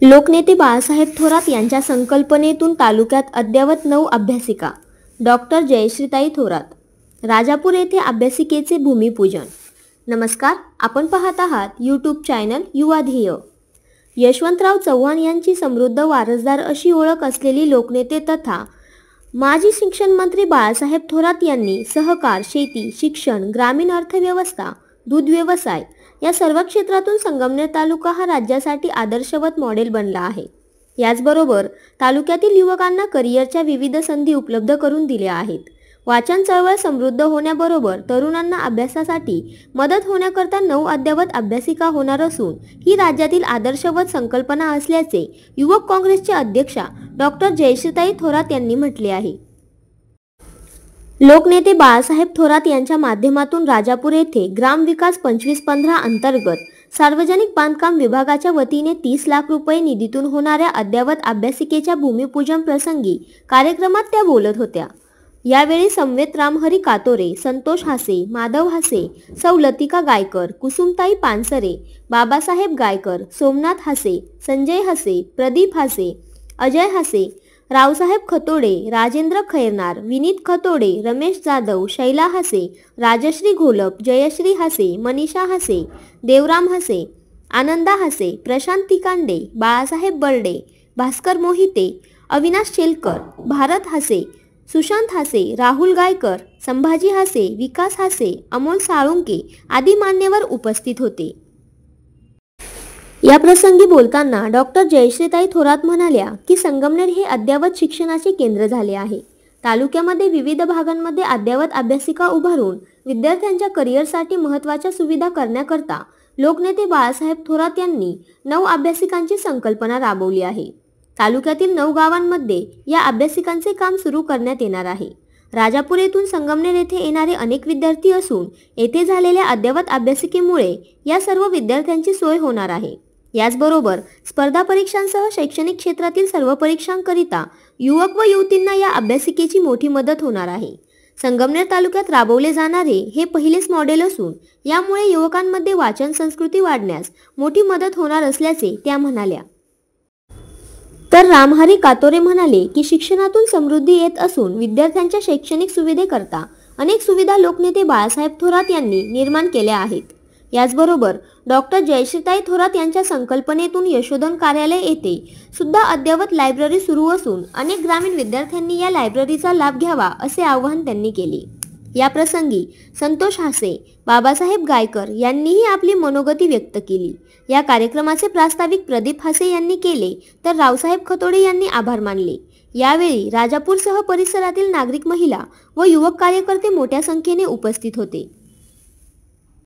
लोकनेते बाळासाहेब थोरात यांच्या संकल्पनेतून तालुक्यात अद्ययावत 9 अभ्यासिका. डॉक्टर जयश्रीताई थोरात. राजापूर येथे अभ्यासिकेचे भूमिपूजन. नमस्कार, आपण पाहत आहात यूट्यूब चॅनल युवा ध्येय. यशवंतराव चव्हाण यांची समृद्ध वारसदार अशी ओळख असलेली लोकनेते तथा माजी शिक्षण मंत्री बाळासाहेब थोरात यांनी सहकार, शेती, शिक्षण, ग्रामीण अर्थव्यवस्था, दूध व्यवसाय या सर्व क्षेत्रातून संगमनेर तालुका हा राज्यासाठी आदर्शवत मॉडेल बनला आहे. याचबरोबर तालुक्यातील युवकांना करिअरच्या विविध संधी उपलब्ध करून दिल्या आहेत. वाचन चळवळ समृद्ध होण्याबरोबर तरुणांना अभ्यासासाठी मदत होण्याकरता 9 अद्ययावत अभ्यासिका होणार असून ही राज्यातील आदर्शवत संकल्पना असल्याचे युवक काँग्रेसचे अध्यक्षा डॉक्टर जयश्रीताई थोरात यांनी म्हटले आहे. लोकनेते बाळासाहेब थोरात यांच्या माध्यमातून राजापूर येथे ग्रामविकास 2515 अंतर्गत सार्वजनिक बांधकाम विभागाच्या वतीने 30 लाख रुपये निधीतून होणाऱ्या अद्ययावत अभ्यासिकेच्या भूमिपूजन प्रसंगी कार्यक्रमात त्या बोलत होत्या. यावेळी समवेत रामहरी कातोरे, संतोष हासे, माधव हासे, सौ लतिका गायकर, कुसुमताई पानसरे, बाबासाहेब गायकर, सोमनाथ हासे, संजय हासे, प्रदीप हासे, अजय हासे, रावसाहेब खतोडे, राजेंद्र खैरनार, विनीत खतोडे, रमेश जाधव, शैला हासे, राजश्री घोलप, जयश्री हासे, मनीषा हासे, देवराम हासे, आनंदा हासे, प्रशांत तिकांडे, बाळासाहेब बर्डे, भास्कर मोहिते, अविनाश शेलकर, भारत हासे, सुशांत हासे, राहुल गायकर, संभाजी हासे, विकास हासे, अमोल साळुंके आदी मान्यवर उपस्थित होते. या प्रसंगी बोलताना डॉक्टर जयश्रीताई थोरात म्हणाल्या की संगमनेर हे अद्ययावत शिक्षणाचे केंद्र झाले आहे. तालुक्यामध्ये विविध भागांमध्ये अद्ययावत अभ्यासिका उभारून विद्यार्थ्यांच्या करिअरसाठी महत्त्वाच्या सुविधा करण्याकरता लोकनेते बाळासाहेब थोरात यांनी 9 अभ्यासिकांची संकल्पना राबवली आहे. तालुक्यातील 9 गावांमध्ये या अभ्यासिकांचे काम सुरू करण्यात येणार आहे. राजापूर येथून संगमनेर येथे येणारे अनेक विद्यार्थी असून येथे झालेल्या अद्ययावत अभ्यासिकेमुळे या सर्व विद्यार्थ्यांची सोय होणार आहे. याचबरोबर स्पर्धा परीक्षांसह शैक्षणिक क्षेत्रातील सर्व परीक्षांकरिता युवक व युवतींना या अभ्यासिकेची मोठी मदत होणार आहे. संगमनेर तालुक्यात राबवले जाणारे हे पहिलेच मॉडेल असून यामुळे युवकांमध्ये वाचन संस्कृती वाढण्यास मोठी मदत होणार असल्याचे त्या म्हणाल्या. तर रामहरी कातोरे म्हणाले की शिक्षणातून समृद्धी येत असून विद्यार्थ्यांच्या शैक्षणिक सुविधेकरता अनेक सुविधा लोकनेते बाळासाहेब थोरात यांनी निर्माण केल्या आहेत. याचबरोबर डॉक्टर जयश्रीताई थोरात यांच्या संकल्पनेतून यशोधन कार्यालय येथे सुद्धा अद्ययावत लायब्ररी सुरू असून अनेक ग्रामीण विद्यार्थ्यांनी या लायब्ररीचा लाभ घ्यावा असे आवाहन त्यांनी केले. या प्रसंगी संतोष हासे, बाबासाहेब गायकर यांनीही आपली मनोगती व्यक्त केली. या कार्यक्रमाचे प्रास्ताविक प्रदीप हासे यांनी केले तर रावसाहेब खतोडे यांनी आभार मानले. यावेळी राजापूरसह परिसरातील नागरिक, महिला व युवक कार्यकर्ते मोठ्या संख्येने उपस्थित होते.